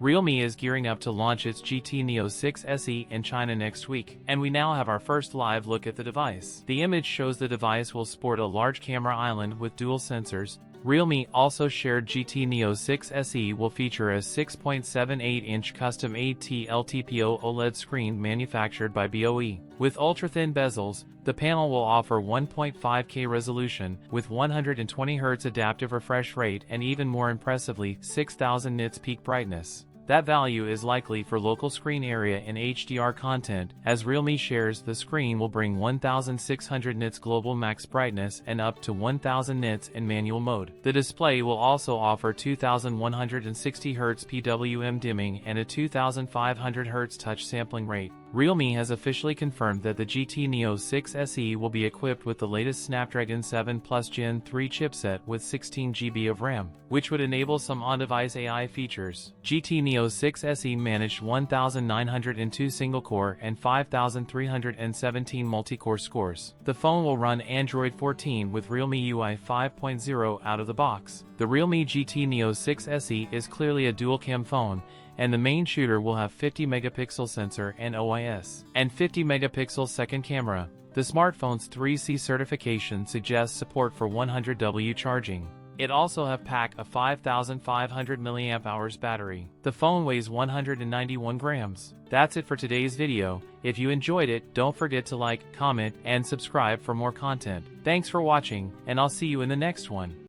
Realme is gearing up to launch its GT Neo6 SE in China next week, and we now have our first live look at the device. The image shows the device will sport a large camera island with dual sensors. Realme also shared GT Neo6 SE will feature a 6.78-inch custom AT LTPO OLED screen manufactured by BOE. With ultra-thin bezels, the panel will offer 1.5K resolution with 120Hz adaptive refresh rate and even more impressively 6000 nits peak brightness. That value is likely for local screen area and HDR content, as Realme shares the screen will bring 1600 nits global max brightness and up to 1000 nits in manual mode. The display will also offer 2160 Hz PWM dimming and a 2500 Hz touch sampling rate. Realme has officially confirmed that the GT Neo6 SE will be equipped with the latest Snapdragon 7 Plus Gen 3 chipset with 16GB of RAM, which would enable some on-device AI features. GT Neo6 SE managed 1,902 single-core and 5,317 multi-core scores. The phone will run Android 14 with Realme UI 5.0 out of the box. The Realme GT Neo6 SE is clearly a dual-cam phone, and the main shooter will have 50-megapixel sensor and OIS, and 50-megapixel second camera. The smartphone's 3C certification suggests support for 100W charging. It also have pack a 5,500 mAh battery. The phone weighs 191 grams. That's it for today's video. If you enjoyed it, don't forget to like, comment, and subscribe for more content. Thanks for watching, and I'll see you in the next one.